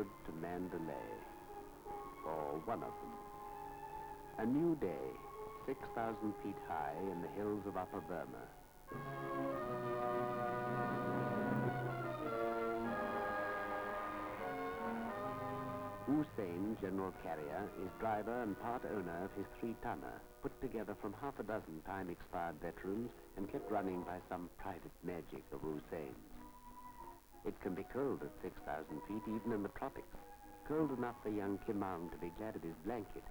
road to Mandalay. Or one of them. A new day, 6,000 feet high in the hills of Upper Burma. Hussein, General Carrier, is driver and part owner of his 3-tonner, put together from half a dozen time-expired veterans and kept running by some private magic of Hussein's. It can be cold at 6,000 feet, even in the tropics. Cold enough for young Kimang to be glad of his blanket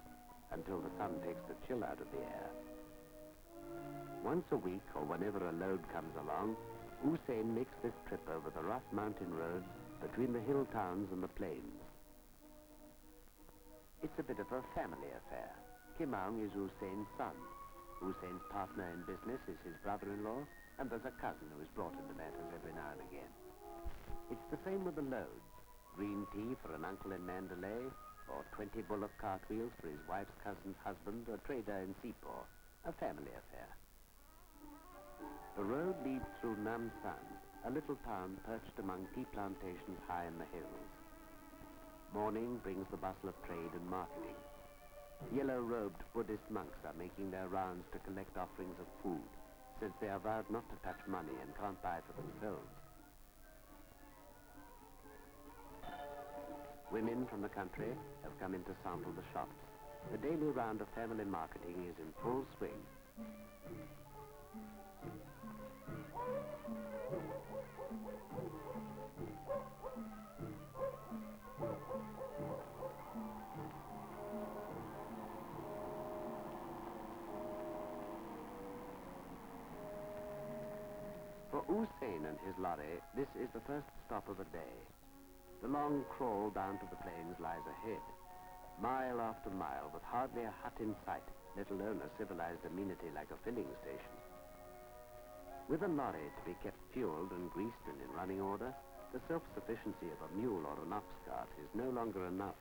until the sun takes the chill out of the air. Once a week, or whenever a load comes along, Hussein makes this trip over the rough mountain roads between the hill towns and the plains. It's a bit of a family affair. Kimang is Hussein's son. Hussein's partner in business is his brother-in-law, and there's a cousin who is brought into matters every now and again. It's the same with the loads. Green tea for an uncle in Mandalay, or 20 bullock cartwheels for his wife's cousin's husband, a trader in Sepor. A family affair. The road leads through Nam San, a little town perched among tea plantations high in the hills. Morning brings the bustle of trade and marketing. Yellow-robed Buddhist monks are making their rounds to collect offerings of food, since they are vowed not to touch money and can't buy for themselves. Women from the country have come in to sample the shops. The daily round of family marketing is in full swing. For Hussein and his lorry, this is the first stop of the day. The long crawl down to the plains lies ahead. Mile after mile, with hardly a hut in sight, let alone a civilized amenity like a filling station. With a lorry to be kept fueled and greased and in running order, the self-sufficiency of a mule or an ox cart is no longer enough.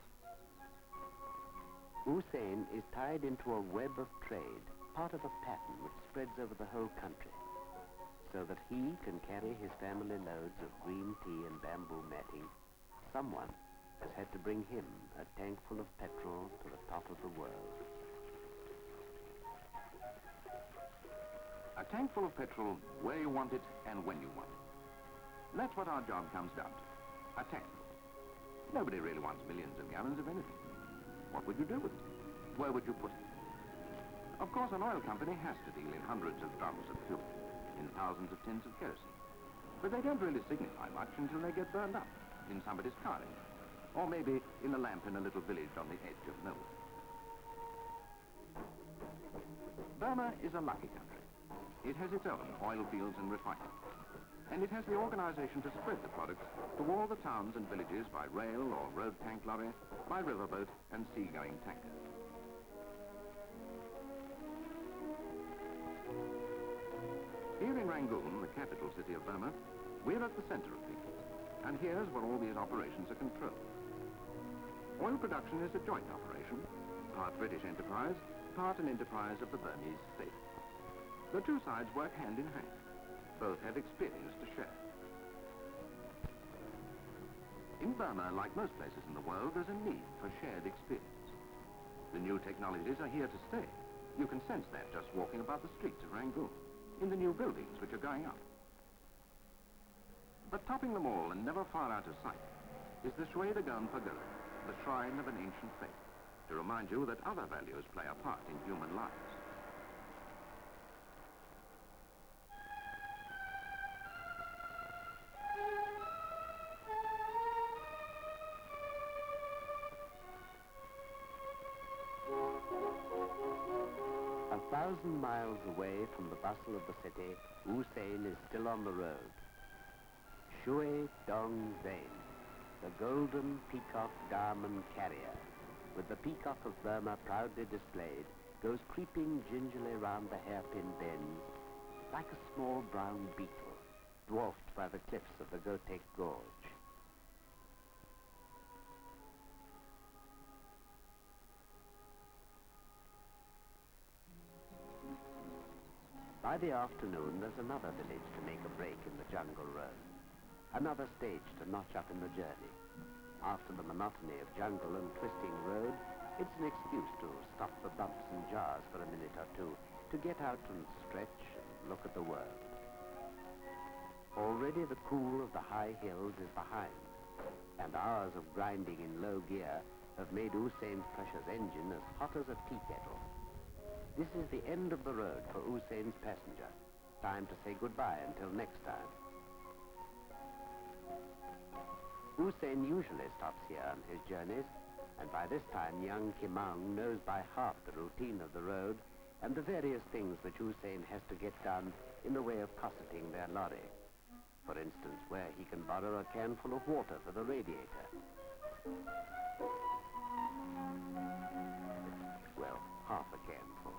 Hussein is tied into a web of trade, part of a pattern which spreads over the whole country, so that he can carry his family loads of green tea and bamboo matting. Someone has had to bring him a tank full of petrol to the top of the world. A tank full of petrol where you want it and when you want it. That's what our job comes down to. A tank. Nobody really wants millions of gallons of anything. What would you do with it? Where would you put it? Of course, an oil company has to deal in hundreds of drums of fuel, in thousands of tins of kerosene. But they don't really signify much until they get burned up in somebody's car engine, or maybe in a lamp in a little village on the edge of nowhere. Burma is a lucky country. It has its own oil fields and refineries, and it has the organization to spread the products to all the towns and villages by rail or road tank lorry, by riverboat and sea-going tanker. Here in Rangoon, the capital city of Burma, we're at the center of things. And here's where all these operations are controlled. Oil production is a joint operation, part British enterprise, part an enterprise of the Burmese state. The two sides work hand in hand. Both have experience to share. In Burma, like most places in the world, there's a need for shared experience. The new technologies are here to stay. You can sense that just walking about the streets of Rangoon, in the new buildings which are going up. But topping them all and never far out of sight is the Pagoda, the shrine of an ancient faith, to remind you that other values play a part in human lives. A 1,000 miles away from the bustle of the city, Hussein is still on the road. Shui Dong Zain, the golden peacock diamond carrier, with the peacock of Burma proudly displayed, goes creeping gingerly round the hairpin bends like a small brown beetle, dwarfed by the cliffs of the Gotek Gorge. By the afternoon, there's another village to make a break in the jungle road. Another stage to notch up in the journey. After the monotony of jungle and twisting road, it's an excuse to stop the bumps and jars for a minute or two, to get out and stretch and look at the world. Already the cool of the high hills is behind, and hours of grinding in low gear have made Hussein's precious engine as hot as a tea kettle. This is the end of the road for Hussein's passenger. Time to say goodbye until next time. Hussein usually stops here on his journeys, and by this time young Kimang knows by heart the routine of the road and the various things that Hussein has to get done in the way of cosseting their lorry. For instance, where he can borrow a can full of water for the radiator. Well, half a can full.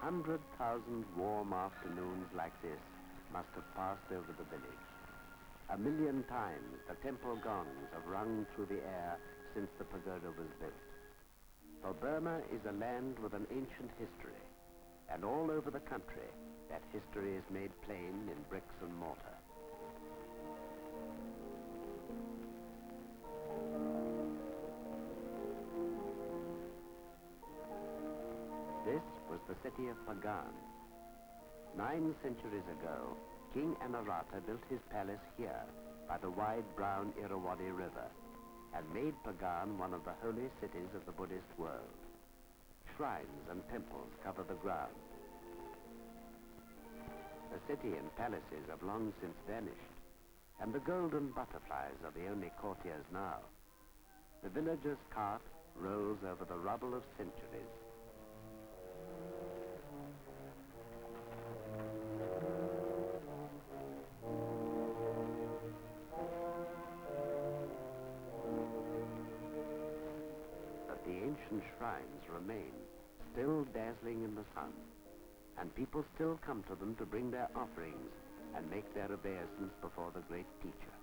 100,000 warm afternoons like this must have passed over the village. 1,000,000 times the temple gongs have rung through the air since the pagoda was built. For Burma is a land with an ancient history, and all over the country that history is made plain in bricks and mortar. This was the city of Pagan. 9 centuries ago, King Anarata built his palace here by the wide brown Irrawaddy River and made Pagan one of the holy cities of the Buddhist world. Shrines and temples cover the ground. The city and palaces have long since vanished, and the golden butterflies are the only courtiers now. The villager's cart rolls over the rubble of centuries. The ancient shrines remain, still dazzling in the sun, and people still come to them to bring their offerings and make their obeisance before the great teacher.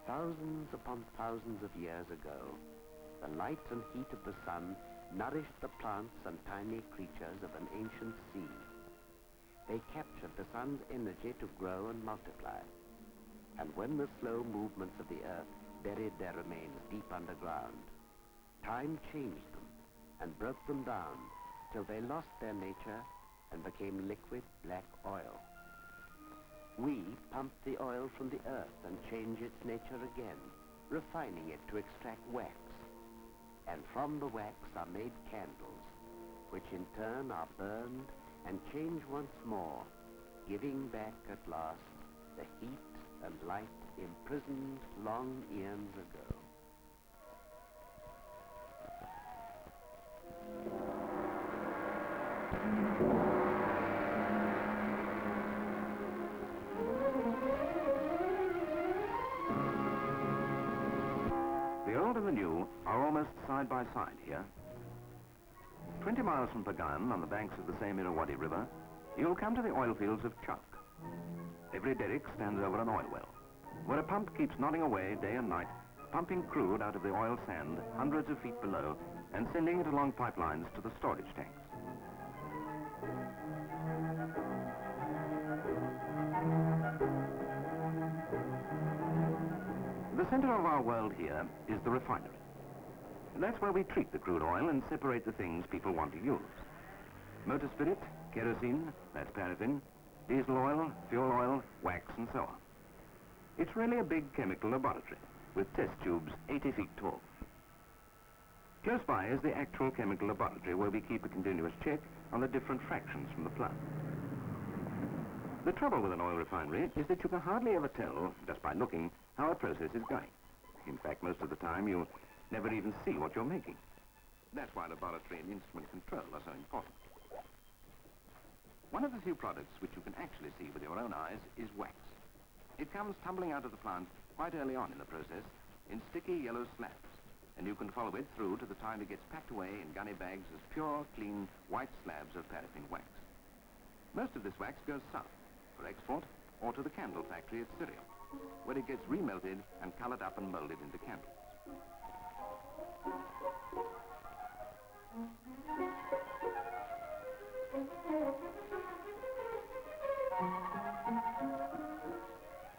Thousands upon thousands of years ago, the light and heat of the sun nourished the plants and tiny creatures of an ancient sea. They captured the sun's energy to grow and multiply. And when the slow movements of the earth buried their remains deep underground, time changed them and broke them down till they lost their nature and became liquid black oil. We pump the oil from the earth and change its nature again, refining it to extract wax. And from the wax are made candles, which in turn are burned and change once more, giving back at last the heat and light imprisoned long eons ago. The old and the new are almost side by side here. 20 miles from Pagan, on the banks of the same Irrawaddy River, you'll come to the oil fields of Chunk. Every derrick stands over an oil well, where a pump keeps nodding away day and night, pumping crude out of the oil sand hundreds of feet below and sending it along pipelines to the storage tanks. The center of our world here is the refinery. That's where we treat the crude oil and separate the things people want to use. Motor spirit, kerosene, that's paraffin, diesel oil, fuel oil, wax, and so on. It's really a big chemical laboratory with test tubes 80 feet tall. Close by is the actual chemical laboratory where we keep a continuous check on the different fractions from the plant. The trouble with an oil refinery is that you can hardly ever tell, just by looking, how a process is going. In fact, most of the time, you never even see what you're making. That's why laboratory and instrument control are so important. One of the few products which you can actually see with your own eyes is wax. It comes tumbling out of the plant quite early on in the process in sticky yellow slabs, and you can follow it through to the time it gets packed away in gunny bags as pure, clean, white slabs of paraffin wax. Most of this wax goes south for export or to the candle factory at Syria, where it gets remelted and colored up and molded into candles.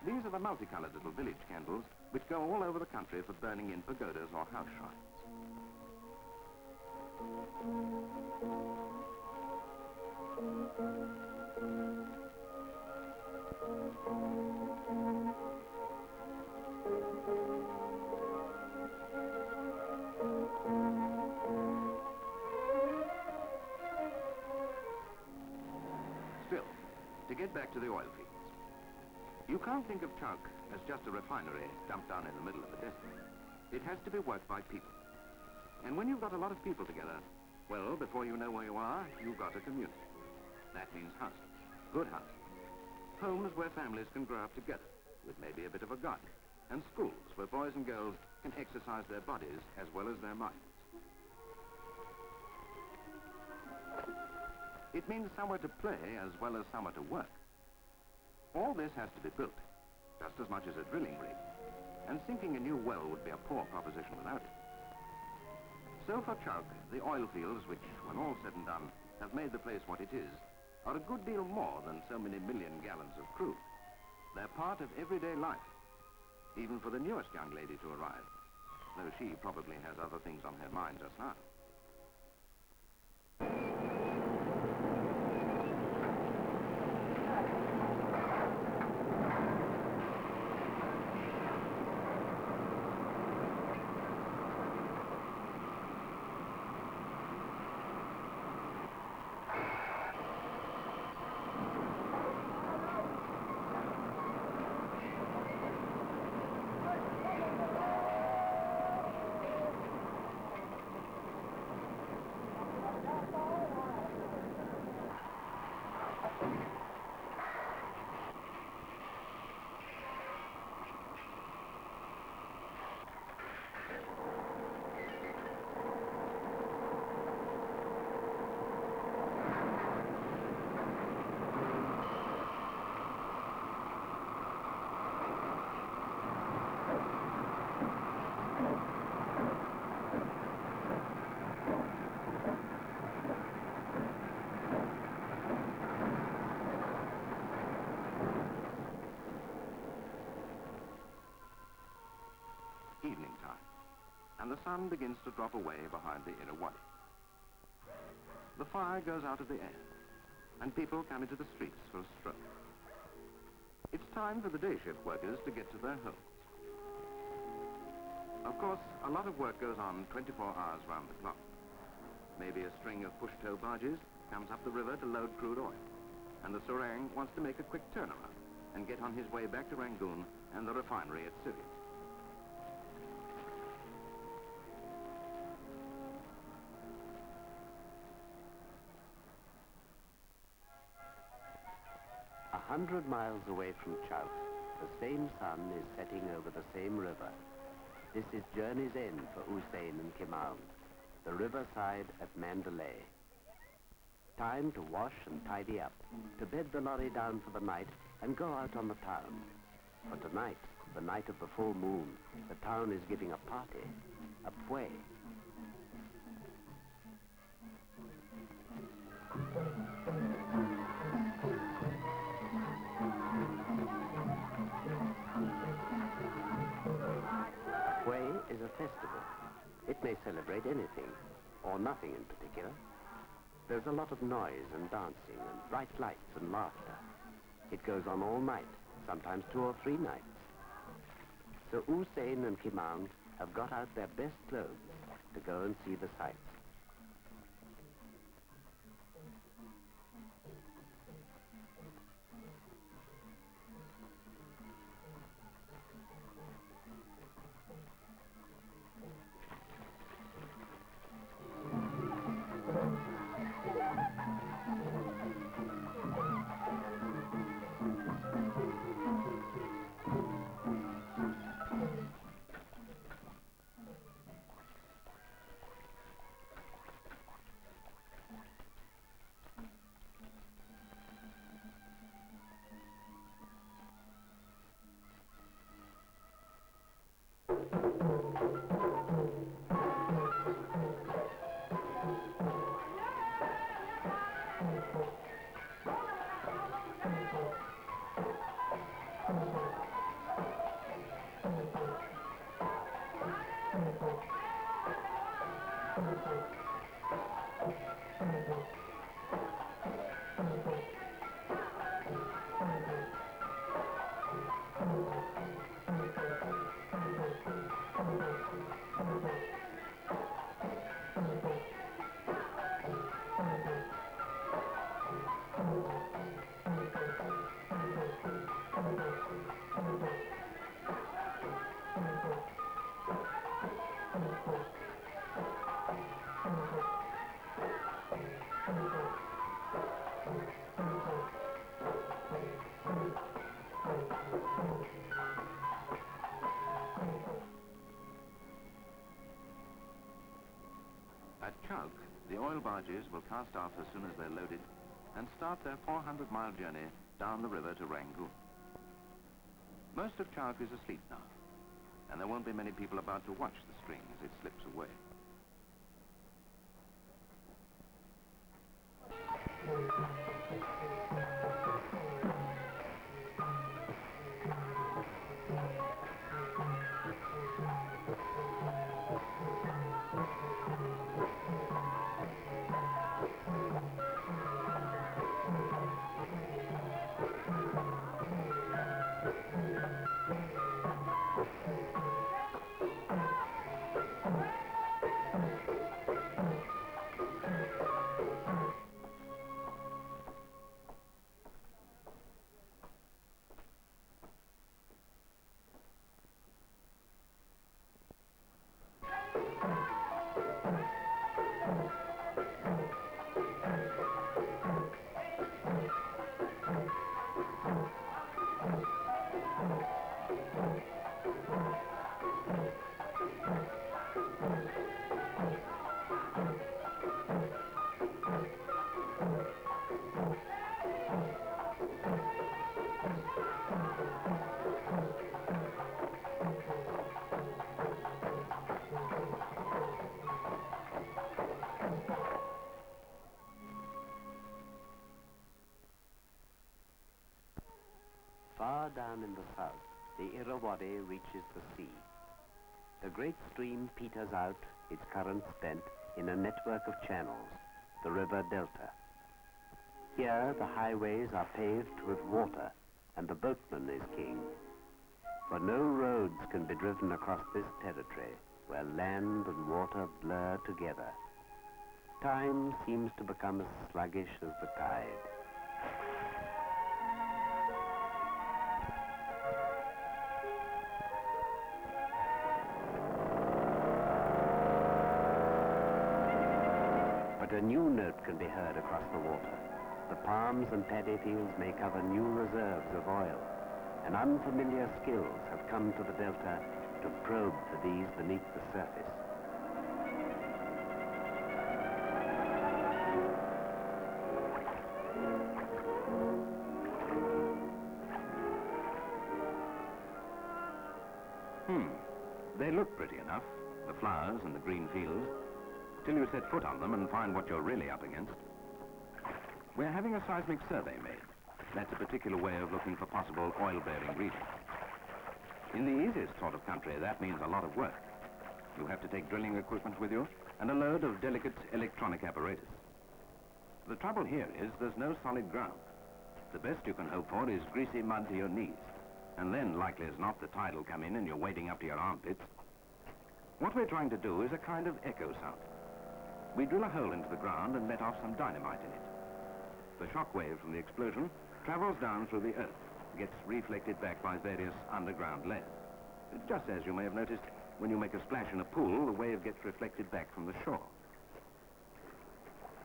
These are the multicolored little village candles which go all over the country for burning in pagodas or house shrines. Still, to get back to the oil fields, you can't think of chalk as just a refinery dumped down in the middle of the desert. It has to be worked by people. And when you've got a lot of people together, well, before you know where you are, you've got a community. That means houses, good houses, homes where families can grow up together, with maybe a bit of a garden, and schools where boys and girls can exercise their bodies as well as their minds. It means somewhere to play as well as somewhere to work. All this has to be built, just as much as a drilling rig, and sinking a new well would be a poor proposition without it. So for chalk, the oil fields, which, when all said and done, have made the place what it is, are a good deal more than so many million gallons of crude. They're part of everyday life, even for the newest young lady to arrive, though she probably has other things on her mind just now. Evening time, and the sun begins to drop away behind the inner wadi. The fire goes out of the air, and people come into the streets for a stroll. It's time for the day shift workers to get to their homes. Of course, a lot of work goes on 24 hours round the clock. Maybe a string of push-tow barges comes up the river to load crude oil, and the Surang wants to make a quick turnaround and get on his way back to Rangoon and the refinery at Syria. A 100 miles away from Chout, the same sun is setting over the same river. This is journey's end for Hussein and Kimau, the riverside at Mandalay. Time to wash and tidy up, to bed the lorry down for the night and go out on the town. For tonight, the night of the full moon, the town is giving a party, a pway. Is a festival. It may celebrate anything, or nothing in particular. There's a lot of noise and dancing and bright lights and laughter. It goes on all night, sometimes 2 or 3 nights. So Hussein and Kimau have got out their best clothes to go and see the sights. At Chowk, the oil barges will cast off as soon as they're loaded and start their 400-mile journey down the river to Rangoon. Most of Chowk is asleep now, and there won't be many people about to watch the string as it slips away. Far down in the south, the Irrawaddy reaches the sea. The great stream peters out, its current spent, in a network of channels, the river delta. Here, the highways are paved with water, and the boatman is king. For no roads can be driven across this territory, where land and water blur together. Time seems to become as sluggish as the tide. But a new note can be heard across the water. The palms and paddy fields may cover new reserves of oil, and unfamiliar skills have come to the delta to probe for these beneath the surface. They look pretty enough, the flowers and the green fields, till you set foot on them and find what you're really up against. We're having a seismic survey made. That's a particular way of looking for possible oil-bearing regions. In the easiest sort of country, that means a lot of work. You have to take drilling equipment with you and a load of delicate electronic apparatus. The trouble here is there's no solid ground. The best you can hope for is greasy mud to your knees. And then, likely as not, the tide will come in and you're wading up to your armpits. What we're trying to do is a kind of echo sound. We drill a hole into the ground and let off some dynamite in it. The shock wave from the explosion travels down through the earth, gets reflected back by various underground layers. Just as you may have noticed, when you make a splash in a pool, the wave gets reflected back from the shore.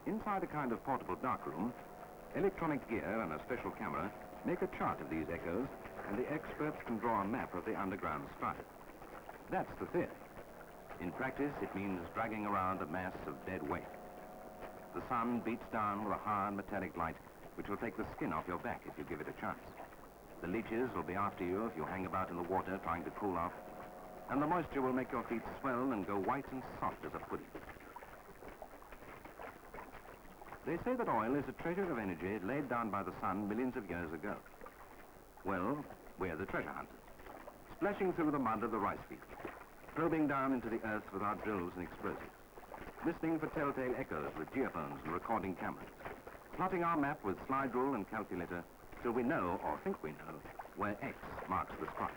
Inside a kind of portable darkroom, electronic gear and a special camera make a chart of these echoes, and the experts can draw a map of the underground strata. That's the theory. In practice, it means dragging around a mass of dead weight. The sun beats down with a hard metallic light, which will take the skin off your back if you give it a chance. The leeches will be after you if you hang about in the water trying to cool off, and the moisture will make your feet swell and go white and soft as a pudding. They say that oil is a treasure of energy laid down by the sun millions of years ago. Well, we're the treasure hunters, splashing through the mud of the rice fields. probing down into the earth with our drills and explosives, listening for telltale echoes with geophones and recording cameras, plotting our map with slide rule and calculator till we know, or think we know, where X marks the spot.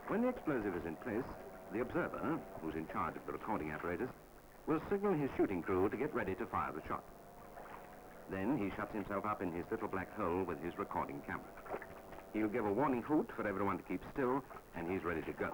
When the explosive is in place, the observer, who's in charge of the recording apparatus, will signal his shooting crew to get ready to fire the shot. Then he shuts himself up in his little black hole with his recording camera. He'll give a warning hoot for everyone to keep still, and he's ready to go.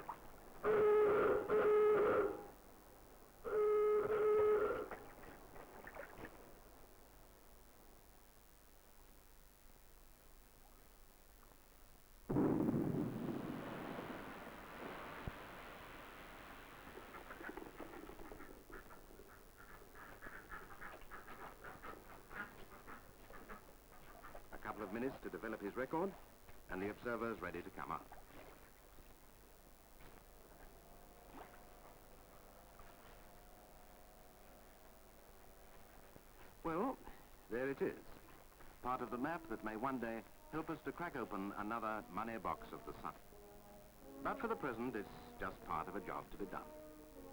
A couple of minutes to develop his record, and the observer's ready to come up. Well, there it is. Part of the map that may one day help us to crack open another money box of the sun. But for the present, it's just part of a job to be done.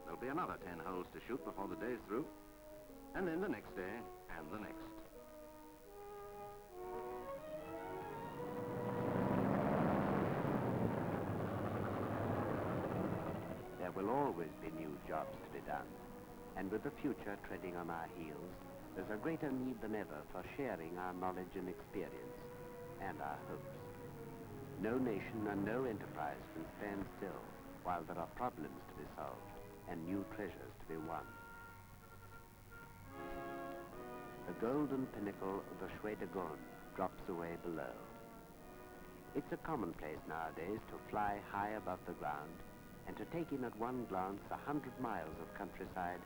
There'll be another 10 holes to shoot before the day's through, and then the next day, and the next. There will always be new jobs to be done, and with the future treading on our heels, there's a greater need than ever for sharing our knowledge and experience, and our hopes. No nation and no enterprise can stand still while there are problems to be solved and new treasures to be won. The golden pinnacle of the Shui de Gon drops away below. It's a commonplace nowadays to fly high above the ground and to take in at one glance 100 miles of countryside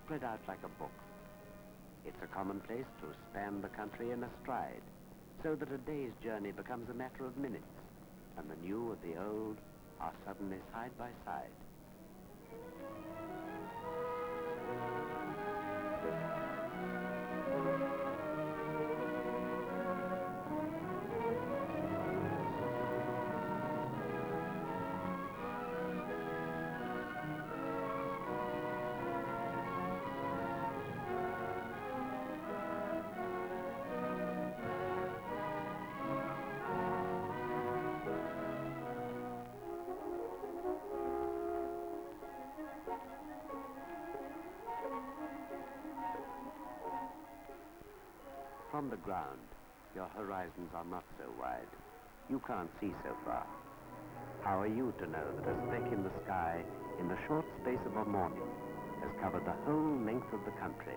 spread out like a book. It's a commonplace to span the country in a stride, so that a day's journey becomes a matter of minutes, and the new and the old are suddenly side by side. From the ground, your horizons are not so wide. You can't see so far. How are you to know that a speck in the sky, in the short space of a morning, has covered the whole length of the country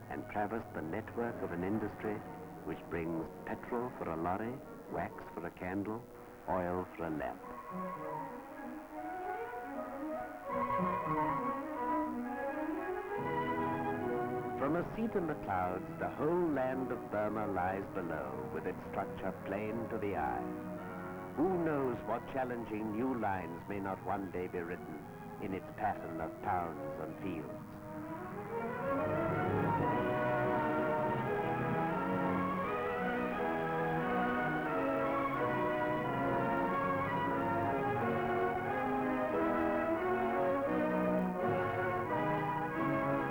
and traversed the network of an industry which brings petrol for a lorry, wax for a candle, oil for a lamp? From a seat in the clouds, the whole land of Burma lies below, with its structure plain to the eye. Who knows what challenging new lines may not one day be written in its pattern of towns and fields?